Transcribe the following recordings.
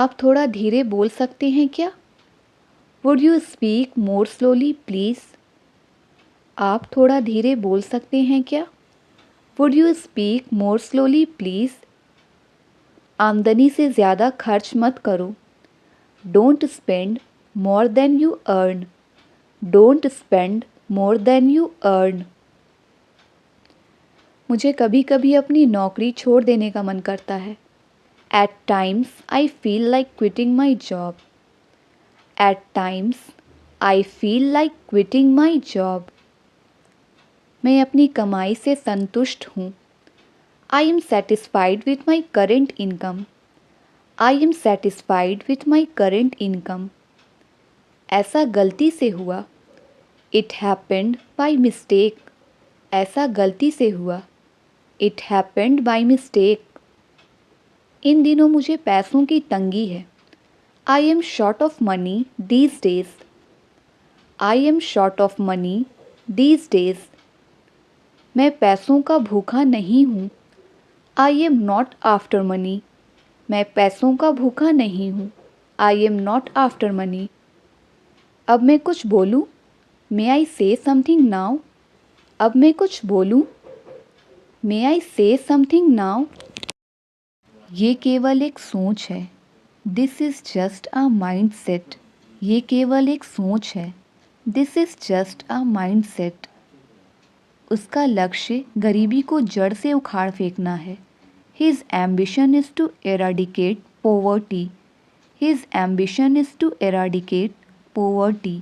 आप थोड़ा धीरे बोल सकते हैं क्या? Would you speak more slowly please? आप थोड़ा धीरे बोल सकते हैं क्या? Would you speak more slowly please? आमदनी से ज़्यादा खर्च मत करो। Don't spend more than you earn. Don't spend more than you earn. मुझे कभी कभी अपनी नौकरी छोड़ देने का मन करता है। At times I feel like quitting my job. At times I feel like quitting my job. मैं अपनी कमाई से संतुष्ट हूँ। I am satisfied with my current income. I am satisfied with my current income. ऐसा गलती से हुआ। It happened by mistake. ऐसा गलती से हुआ। It happened by mistake. इन दिनों मुझे पैसों की तंगी है। I am short of money these days. I am short of money these days. मैं पैसों का भूखा नहीं हूँ। I am not after money. मैं पैसों का भूखा नहीं हूँ। I am not after money. अब मैं कुछ बोलूँ? May I say something now? अब मैं कुछ बोलूँ? May I say something now? ये केवल एक सोच है। This is just a mindset. ये केवल एक सोच है। This is just a mindset. उसका लक्ष्य गरीबी को जड़ से उखाड़ फेंकना है। His ambition is to eradicate poverty. His ambition is to eradicate poverty.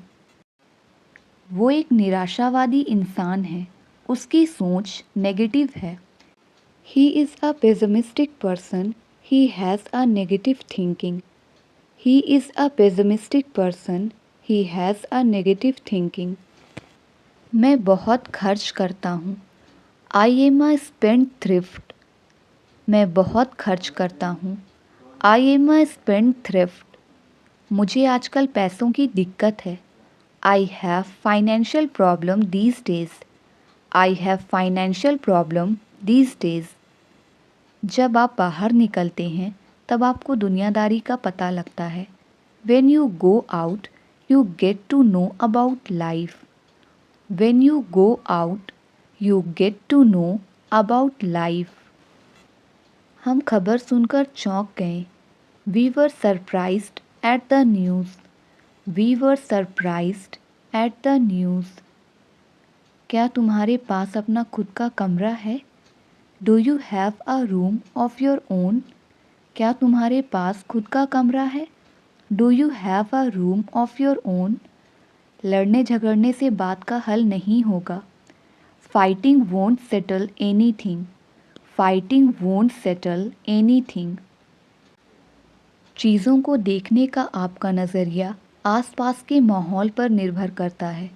वो एक निराशावादी इंसान है। उसकी सोच नेगेटिव है। He is a pessimistic person. He has a negative thinking. He is a pessimistic person. He has a negative thinking. मैं बहुत खर्च करता हूँ। I am a spendthrift. मैं बहुत खर्च करता हूँ। I am a spendthrift. मुझे आजकल पैसों की दिक्कत है। I have financial problem these days. I have financial problem these days. जब आप बाहर निकलते हैं तब आपको दुनियादारी का पता लगता है। When you go out, you get to know about life. When you go out, you get to know about life. हम खबर सुनकर चौंक गए। We were surprised at the news. We were surprised at the news. क्या तुम्हारे पास अपना खुद का कमरा है? Do you have a room of your own? क्या तुम्हारे पास खुद का कमरा है? Do you have a room of your own? लड़ने झगड़ने से बात का हल नहीं होगा। Fighting won't settle anything. Fighting won't settle anything. चीज़ों को देखने का आपका नज़रिया आसपास के माहौल पर निर्भर करता है।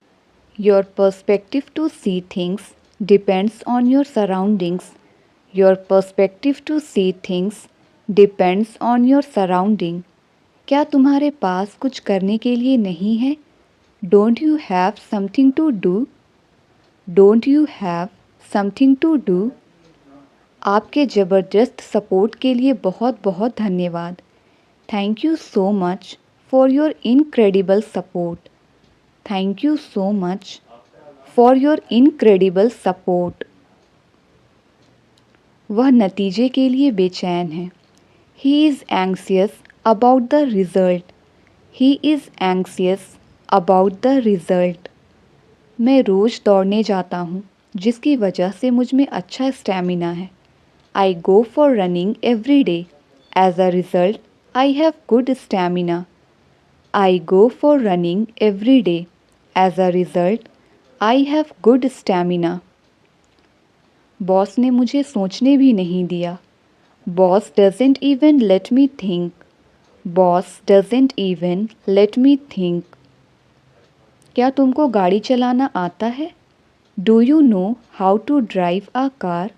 Your perspective to see things depends on your surroundings. Your perspective to see things depends on your surrounding. क्या तुम्हारे पास कुछ करने के लिए नहीं है? Don't you have something to do? Don't you have something to do? आपके ज़बरदस्त सपोर्ट के लिए बहुत बहुत धन्यवाद। Thank you so much for your incredible support. Thank you so much for your incredible support. वह नतीजे के लिए बेचैन है। He is anxious about the result. He is anxious about the result. मैं रोज़ दौड़ने जाता हूँ जिसकी वजह से मुझ में अच्छा स्टैमिना है। I go for running every day. As a result, I have good stamina. I go for running every day. As a result, I have good stamina. Boss ने मुझे सोचने भी नहीं दिया। Boss doesn't even let me think. Boss doesn't even let me think. क्या तुमको गाड़ी चलाना आता है? Do you know how to drive a car?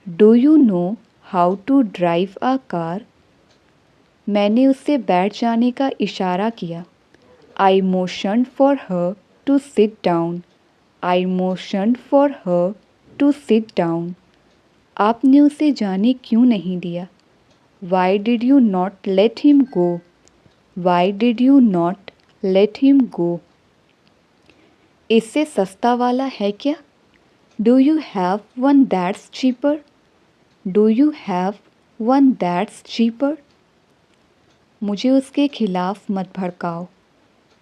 Do you know how to drive a car? मैंने उससे बैठ जाने का इशारा किया। I motioned for her to sit down. I motioned for her to sit down. आपने उसे जाने क्यों नहीं दिया? Why did you not let him go? Why did you not let him go? इससे सस्ता वाला है क्या? Do you have one that's cheaper? Do you have one that's cheaper? मुझे उसके खिलाफ मत भड़काओ.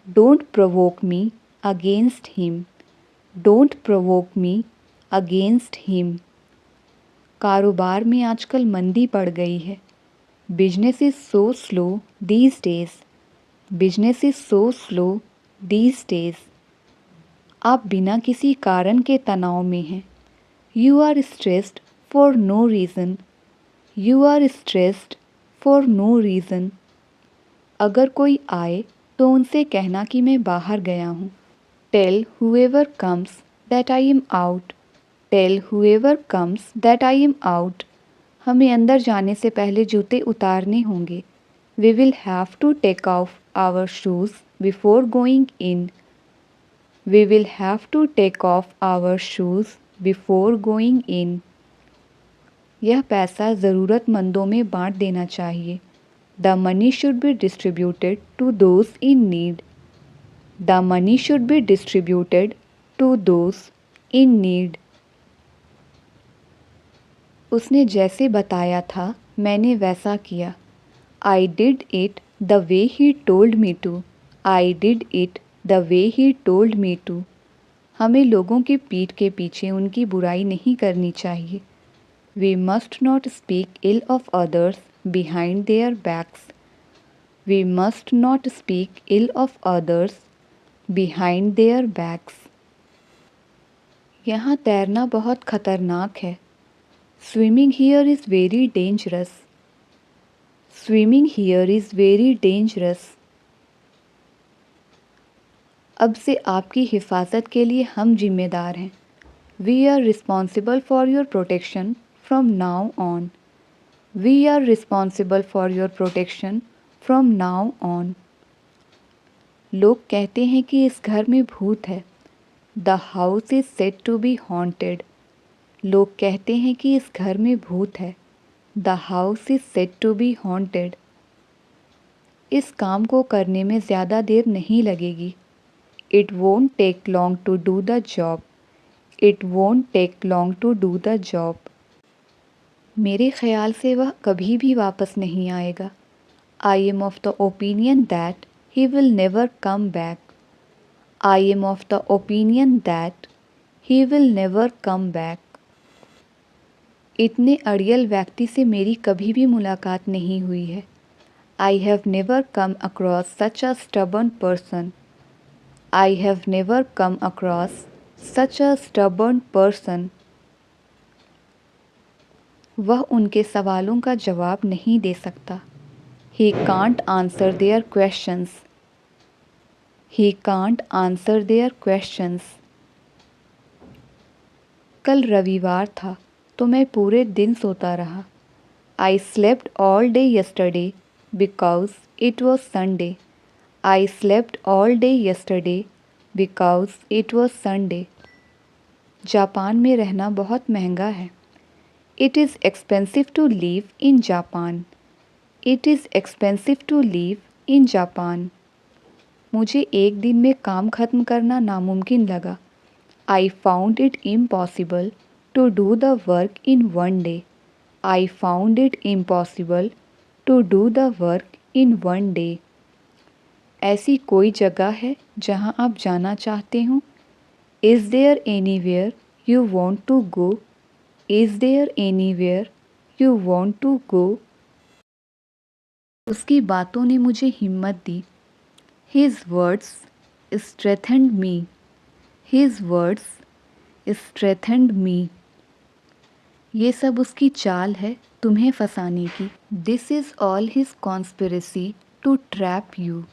Don't provoke me against him. Don't provoke me against him. कारोबार में आजकल मंदी पड़ गई है. Business is so slow these days. Business is so slow these days. आप बिना किसी कारण के तनाव में हैं. You are stressed for no reason. You are stressed for no reason. अगर कोई आए तो उनसे कहना कि मैं बाहर गया हूँ. Tell whoever comes that I am out. Tell whoever comes that I am out. हमें अंदर जाने से पहले जूते उतारने होंगे. We will have to take off our shoes before going in. We will have to take off our shoes before going in. यह पैसा ज़रूरतमंदों में बांट देना चाहिए. The money should be distributed to those in need. The money should be distributed to those in need. उसने जैसे बताया था मैंने वैसा किया. I did it the way he told me to. I did it the way he told me to. हमें लोगों की पीठ के पीछे उनकी बुराई नहीं करनी चाहिए. We must not speak ill of others behind their backs. We must not speak ill of others behind their backs. यहाँ तैरना बहुत खतरनाक है. Swimming here is very dangerous. Swimming here is very dangerous. अब से आपकी हिफाजत के लिए हम जिम्मेदार हैं. We are responsible for your protection from now on. We are responsible for your protection from now on. लोग कहते हैं कि इस घर में भूत है. The house is said to be haunted. लोग कहते हैं कि इस घर में भूत है. The house is said to be haunted. इस काम को करने में ज़्यादा देर नहीं लगेगी. It won't take long to do the job. It won't take long to do the job. मेरे ख़याल से वह कभी भी वापस नहीं आएगा. I am of the opinion that he will never come back. I am of the opinion that he will never come back. इतने अड़ियल व्यक्ति से मेरी कभी भी मुलाकात नहीं हुई है. I have never come across such a stubborn person. I have never come across such a stubborn person. वह उनके सवालों का जवाब नहीं दे सकता. He can't answer their questions. He can't answer their questions. कल रविवार था तो मैं पूरे दिन सोता रहा. I slept all day yesterday because it was Sunday. I slept all day yesterday because it was Sunday. Japan में रहना बहुत महंगा है. It is expensive to live in Japan. It is expensive to live in Japan. मुझे एक दिन में काम खत्म करना नामुमकिन लगा. I found it impossible to do the work in one day. I found it impossible to do the work in one day. ऐसी कोई जगह है जहां आप जाना चाहते हो? Is there anywhere you want to go? Is there anywhere you want to go? उसकी बातों ने मुझे हिम्मत दी. His words strengthened me. His words strengthened me. ये सब उसकी चाल है तुम्हें फंसाने की. This is all his conspiracy to trap you.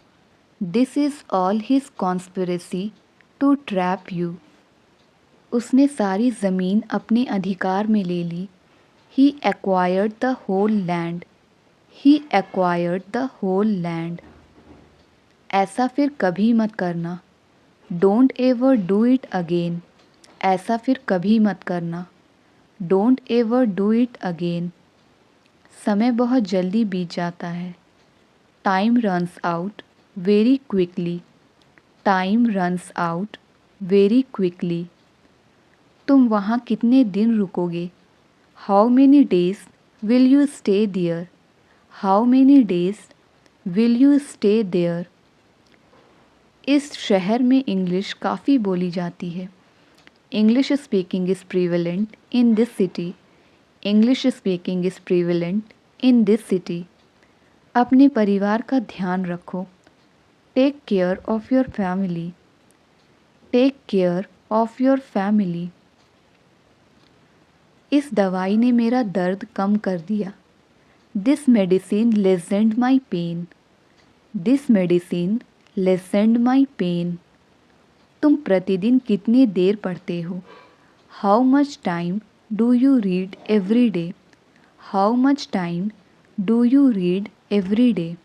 This is all his conspiracy to trap you. उसने सारी ज़मीन अपने अधिकार में ले ली. He acquired the whole land. He acquired the whole land. ऐसा फिर कभी मत करना. Don't ever do it again. ऐसा फिर कभी मत करना. Don't ever do it again. समय बहुत जल्दी बीत जाता है। Time runs out very quickly. Time runs out very quickly. तुम वहाँ कितने दिन रुकोगे? How many days will you stay there? How many days will you stay there? इस शहर में इंग्लिश काफ़ी बोली जाती है। English speaking is prevalent in this city. English speaking is prevalent in this city. अपने परिवार का ध्यान रखो। Take care of your family. Take care of your family. इस दवाई ने मेरा दर्द कम कर दिया। This medicine lessened my pain. This medicine lessened my pain. तुम प्रतिदिन कितनी देर पढ़ते हो? How much time do you read every day? How much time do you read every day?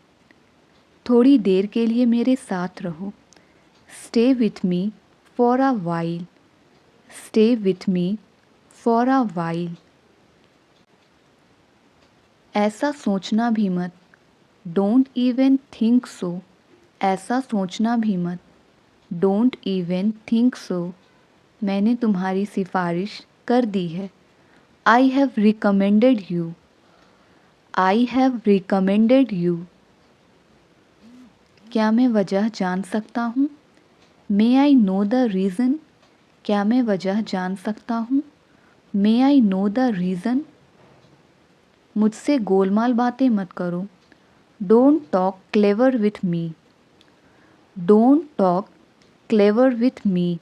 थोड़ी देर के लिए मेरे साथ रहो। Stay with me for a while. Stay with me for a while. ऐसा सोचना भी मत। Don't even think so. ऐसा सोचना भी मत। Don't even think so. मैंने तुम्हारी सिफारिश कर दी है। I have recommended you. I have recommended you. क्या मैं वजह जान सकता हूँ? May I know the reason? क्या मैं वजह जान सकता हूँ? May I know the reason? मुझसे गोलमाल बातें मत करो। Don't talk clever with me. Don't talk clever with me.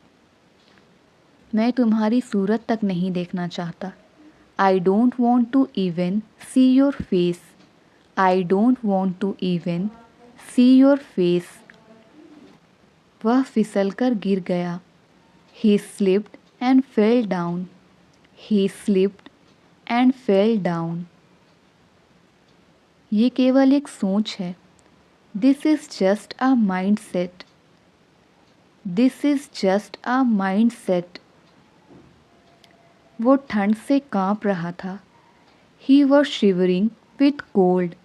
मैं तुम्हारी सूरत तक नहीं देखना चाहता। I don't want to even see your face. I don't want to even see your face. वह फिसल कर गिर गया। He slipped and fell down. He slipped and fell down. ये केवल एक सोच है। This is just a mind set. This is just a mind set. वो ठंड से काँप रहा था। He was shivering with cold.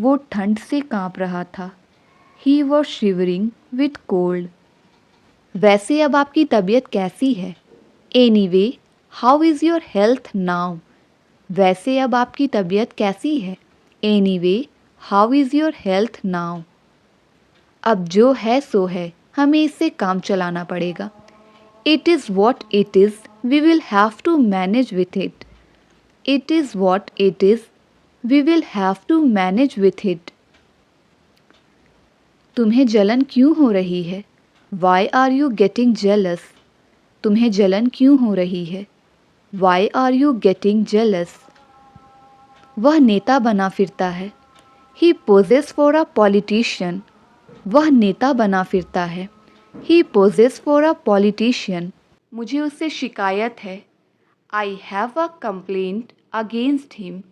वो ठंड से काँप रहा था। He was shivering with cold. वैसे अब आपकी तबीयत कैसी है? Anyway how is your health now? वैसे अब आपकी तबीयत कैसी है? Anyway how is your health now? अब जो है सो है, हमें इससे काम चलाना पड़ेगा। It is what it is, we will have to manage with it. It is what it is, we will have to manage with it. तुम्हें जलन क्यों हो रही है? Why are you getting jealous? तुम्हें जलन क्यों हो रही है? Why are you getting jealous? वह नेता बना फिरता है। He poses for a politician. वह नेता बना फिरता है। He poses for a politician. मुझे उससे शिकायत है। I have a complaint against him.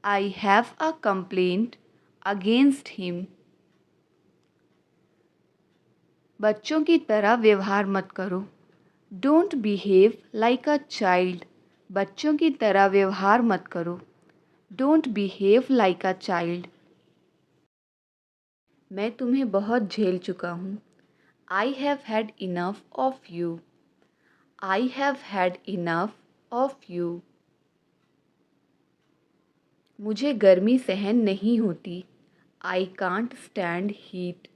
I have a complaint against him. बच्चों की तरह व्यवहार मत करो। Don't behave like a child. बच्चों की तरह व्यवहार मत करो। Don't behave like a child. मैं तुम्हें बहुत झेल चुका हूँ। I have had enough of you. I have had enough of you. मुझे गर्मी सहन नहीं होती। आई कांट स्टैंड हीट।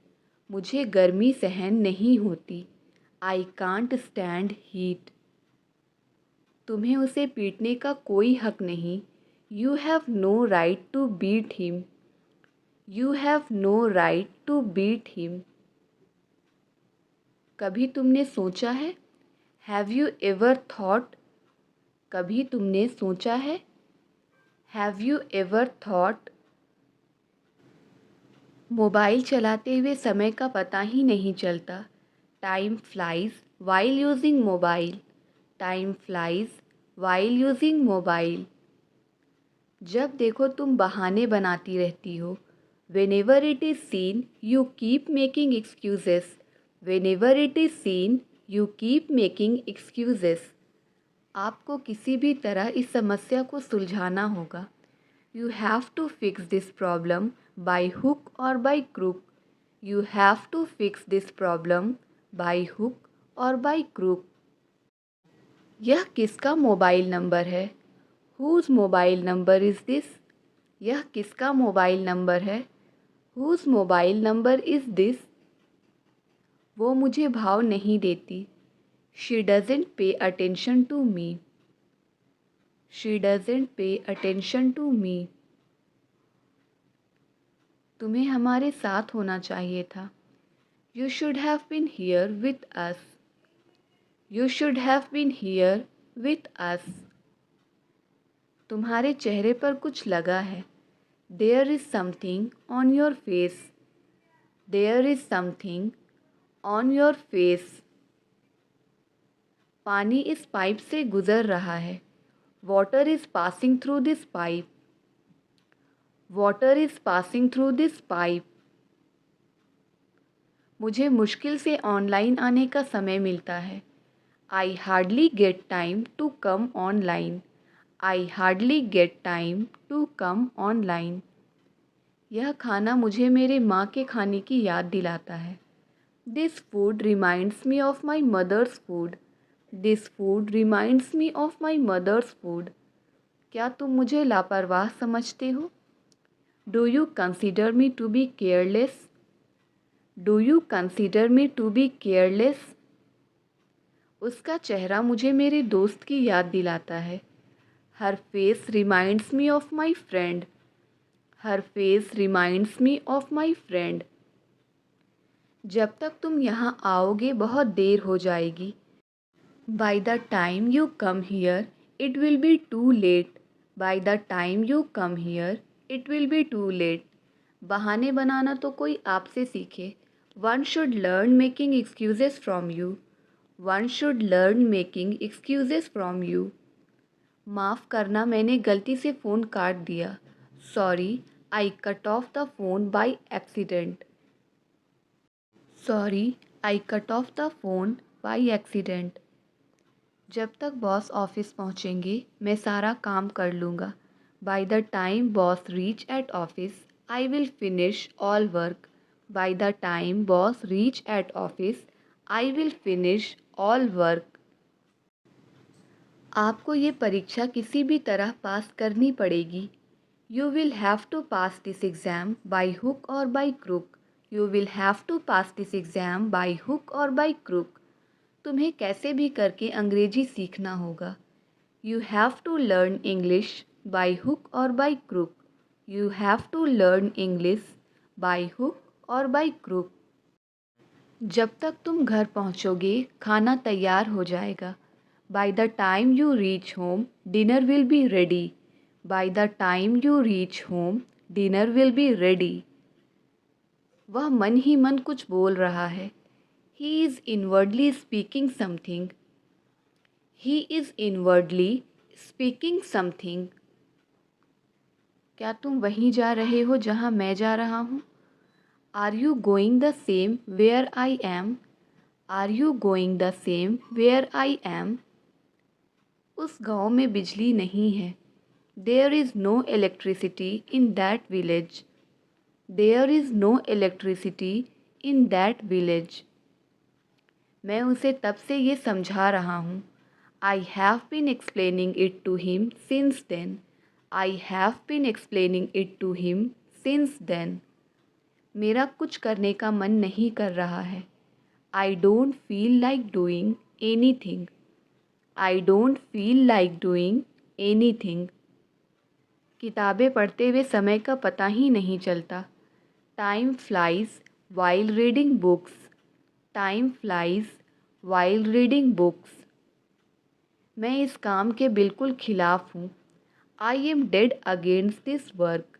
मुझे गर्मी सहन नहीं होती। आई कांट स्टैंड हीट। तुम्हें उसे पीटने का कोई हक नहीं। You have no right to beat him. You have no right to beat him. कभी तुमने सोचा है? Have you ever thought? कभी तुमने सोचा है? Have you ever thought? Mobile चलाते हुए समय का पता ही नहीं चलता। Time flies while using mobile. Time flies while using mobile. जब देखो तुम बहाने बनाती रहती हो। Whenever it is seen, you keep making excuses. Whenever it is seen, you keep making excuses. आपको किसी भी तरह इस समस्या को सुलझाना होगा। You have to fix this problem by hook or by crook. You have to fix this problem by hook or by crook. यह किसका मोबाइल नंबर है? Whose mobile number is this? यह किसका मोबाइल नंबर है? Whose mobile number is this? वो मुझे भाव नहीं देती. She doesn't pay attention to me. She doesn't pay attention to me. तुम्हें हमारे साथ होना चाहिए था. You should have been here with us. You should have been here with us. तुम्हारे चेहरे पर कुछ लगा है. There is something on your face. There is something on your face. पानी इस पाइप से गुजर रहा है. Water is passing through this pipe. Water is passing through this pipe. मुझे मुश्किल से ऑनलाइन आने का समय मिलता है. I hardly get time to come online. I hardly get time to come online. यह खाना मुझे मेरे माँ के खाने की याद दिलाता है. This food reminds me of my mother's food. This food reminds me of my mother's food. क्या तुम मुझे लापरवाह समझते हो? Do you consider me to be careless? Do you consider me to be careless? उसका चेहरा मुझे मेरे दोस्त की याद दिलाता है. Her face reminds me of my friend. Her face reminds me of my friend. जब तक तुम यहाँ आओगे बहुत देर हो जाएगी. By the time you come here, it will be too late. By the time you come here, it will be too late. बहाने बनाना तो कोई आपसे सीखे. One should learn making excuses from you. One should learn making excuses from you. माफ़ करना मैंने गलती से फ़ोन काट दिया. Sorry, I cut off the phone by accident. Sorry, I cut off the phone by accident. जब तक boss office पहुँचेंगे मैं सारा काम कर लूँगा. By the time boss reach at office, I will finish all work. By the time boss reach at office, I will finish all work. आपको ये परीक्षा किसी भी तरह पास करनी पड़ेगी. You will have to pass this exam by hook or by crook. You will have to pass this exam by hook or by crook. तुम्हें कैसे भी करके अंग्रेजी सीखना होगा. You have to learn English by hook or by crook. You have to learn English by hook or by crook. जब तक तुम घर पहुँचोगे खाना तैयार हो जाएगा. By the time you reach home, dinner will be ready. By the time you reach home, dinner will be ready. वह मन ही मन कुछ बोल रहा है. He is inwardly speaking something. He is inwardly speaking something. क्या तुम वहीं जा रहे हो जहाँ मैं जा रहा हूँ? Are you going the same where I am? Are you going the same where I am? उस गांव में बिजली नहीं है. There is no electricity in that village. There is no electricity in that village. मैं उसे तब से ये समझा रहा हूँ. I have been explaining it to him since then. I have been explaining it to him since then. मेरा कुछ करने का मन नहीं कर रहा है. I don't feel like doing anything. I don't feel like doing anything. किताबें पढ़ते हुए समय का पता ही नहीं चलता. Time flies while reading books. Time flies while reading books. मैं इस काम के बिल्कुल खिलाफ हूँ. I am dead against this work.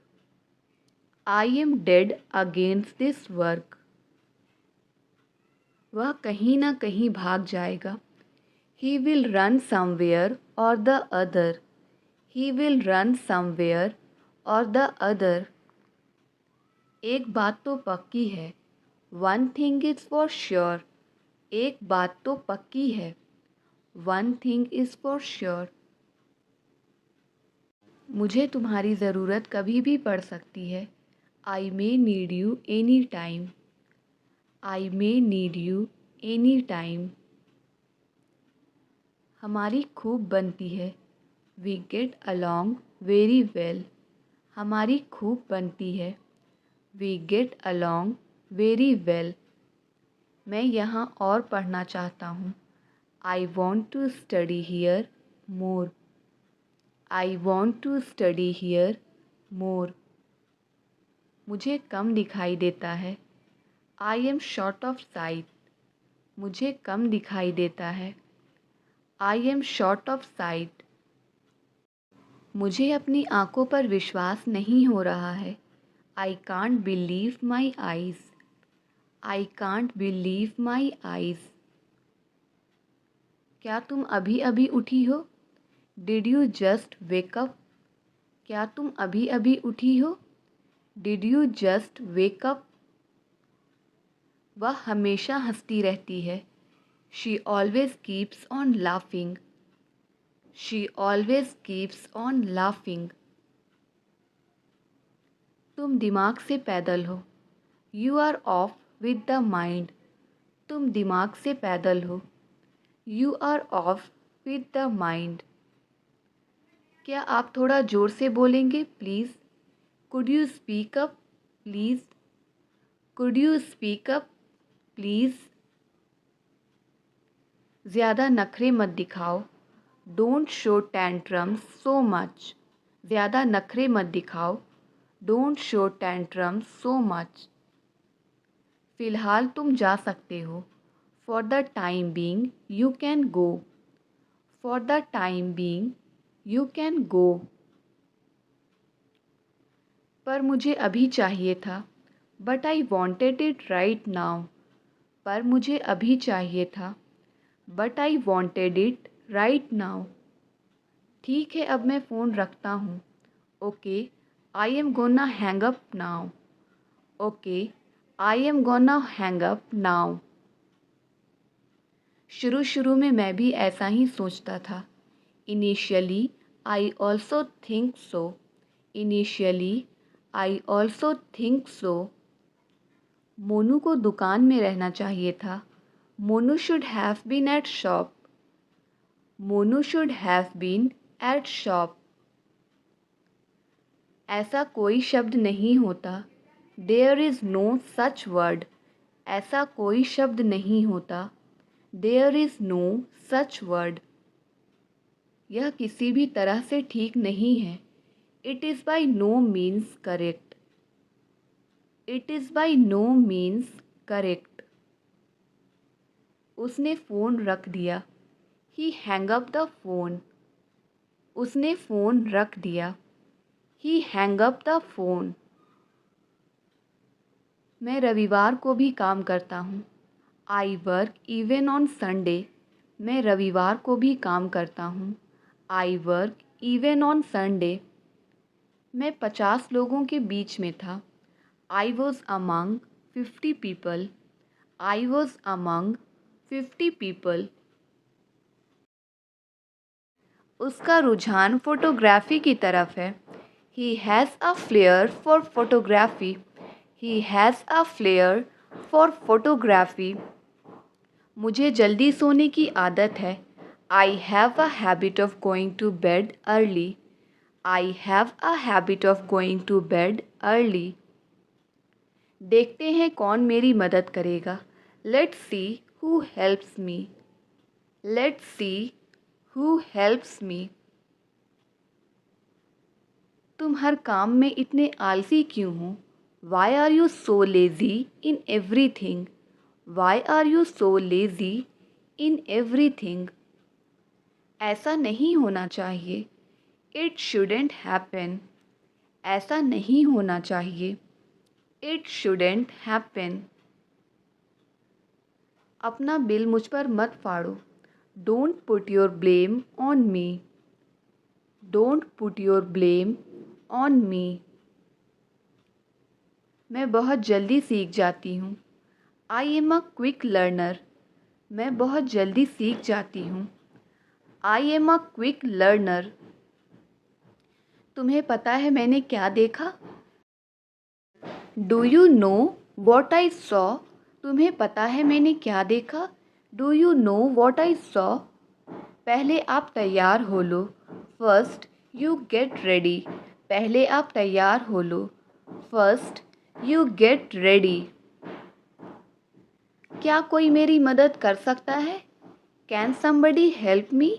I am dead against this work. वह कहीं ना कहीं भाग जाएगा. He will run somewhere or the other. He will run somewhere or the other. एक बात तो पक्की है. One thing is for sure. एक बात तो पक्की है. One thing is for sure. मुझे तुम्हारी ज़रूरत कभी भी पड़ सकती है। I may need you any time. I may need you any time. हमारी खूब बनती है। We get along very well. हमारी खूब बनती है। We get along very well. मैं यहाँ और पढ़ना चाहता हूँ। I want to study here more. I want to study here more. मुझे कम दिखाई देता है। I am short of sight. मुझे कम दिखाई देता है। I am short of sight. मुझे अपनी आँखों पर विश्वास नहीं हो रहा है। I can't believe my eyes. I can't believe my eyes. क्या तुम अभी अभी उठी हो? Did you just wake up? क्या तुम अभी अभी उठी हो? Did you just wake up? वह हमेशा हंसती रहती है। She always keeps on laughing. She always keeps on laughing. तुम दिमाग से पैदल हो। You are off with the mind. तुम दिमाग से पैदल हो। You are off with the mind. क्या आप थोड़ा ज़ोर से बोलेंगे please? Could you speak up please? Could you speak up please? ज़्यादा नखरे मत दिखाओ। Don't show tantrums so much. ज़्यादा नखरे मत दिखाओ। Don't show tantrums so much. फ़िलहाल तुम जा सकते हो। For the time being you can go. For the time being you can go. पर मुझे अभी चाहिए था। But I wanted it right now. पर मुझे अभी चाहिए था। But I wanted it right now. ठीक है, अब मैं फ़ोन रखता हूँ। Okay, I am gonna hang up now. Okay, I am gonna hang up now. शुरू में मैं भी ऐसा ही सोचता था। Initially I also think so. Initially I also think so. Monu को दुकान में रहना चाहिए था। Monu should have been at shop. Monu should have been at shop. ऐसा कोई शब्द नहीं होता। There is no such word. ऐसा कोई शब्द नहीं होता। There is no such word. यह किसी भी तरह से ठीक नहीं है। It is by no means correct. It is by no means correct. उसने फ़ोन रख दिया। He hang up the phone. उसने फ़ोन रख दिया। He hang up the phone. मैं रविवार को भी काम करता हूँ। I work even on Sunday. मैं रविवार को भी काम करता हूँ। I work even on Sunday. मैं 50 लोगों के बीच में था। I was among 50 people. I was among 50 people. उसका रुझान फ़ोटोग्राफ़ी की तरफ है। He has a flair for photography. He has a flair for photography. मुझे जल्दी सोने की आदत है। I have a habit of going to bed early. I have a habit of going to bed early. देखते हैं कौन मेरी मदद करेगा। Let's see who helps me. Let's see who helps me. तुम हर काम में इतने आलसी क्यों हो? Why are you so lazy in everything? Why are you so lazy in everything? ऐसा नहीं होना चाहिए। It shouldn't happen. ऐसा नहीं होना चाहिए। It shouldn't happen. अपना बिल मुझ पर मत फाड़ो। Don't put your blame on me. Don't put your blame on me. मैं बहुत जल्दी सीख जाती हूँ। I am a quick learner. मैं बहुत जल्दी सीख जाती हूँ। I am a quick learner. तुम्हें पता है मैंने क्या देखा? Do you know what I saw? तुम्हें पता है मैंने क्या देखा? Do you know what I saw? पहले आप तैयार हो लो। First you get ready. पहले आप तैयार हो लो। First you get ready. क्या कोई मेरी मदद कर सकता है? Can somebody help me?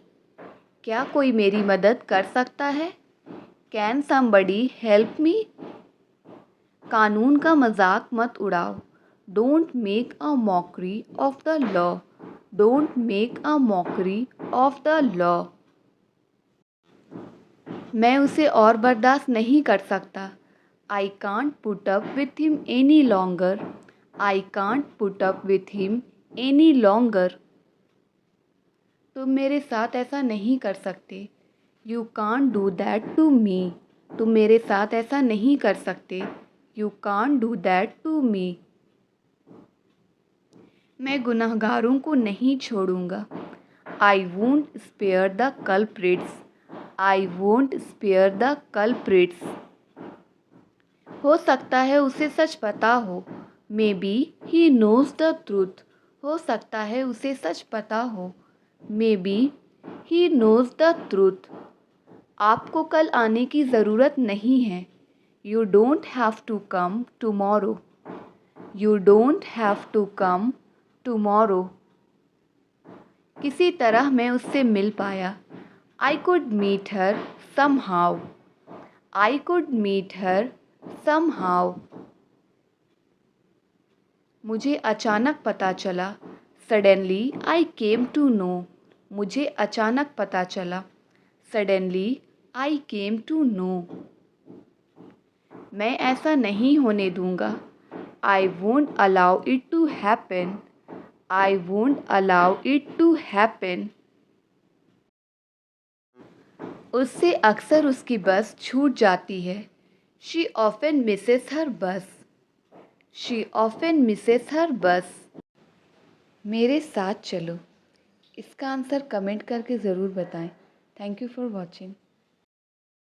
क्या कोई मेरी मदद कर सकता है? Can somebody help me? कानून का मजाक मत उड़ाओ। Don't make a mockery of the law. Don't make a mockery of the law. मैं उसे और बर्दाश्त नहीं कर सकता। I can't put up with him any longer. I can't put up with him any longer. तुम मेरे साथ ऐसा नहीं कर सकते। You can't do that to me. तुम मेरे साथ ऐसा नहीं कर सकते। You can't do that to me. मैं गुनहगारों को नहीं छोड़ूंगा। I won't spare the culprits. I won't spare the culprits. हो सकता है उसे सच पता हो। Maybe he knows the truth. हो सकता है उसे सच पता हो। Maybe he knows the truth. आपको कल आने की ज़रूरत नहीं है। You don't have to come tomorrow. You don't have to come tomorrow. किसी तरह मैं उससे मिल पाया। I could meet her somehow. I could meet her somehow. मुझे अचानक पता चला। Suddenly I came to know. मुझे अचानक पता चला। Suddenly I came to know. मैं ऐसा नहीं होने दूंगा। I won't allow it to happen. I won't allow it to happen. उससे अक्सर उसकी बस छूट जाती है। शी ऑफन मिसेस हर बस। शी ऑफन मिसेस हर बस। मेरे साथ चलो। इसका आंसर कमेंट करके ज़रूर बताएं। Thank you for watching.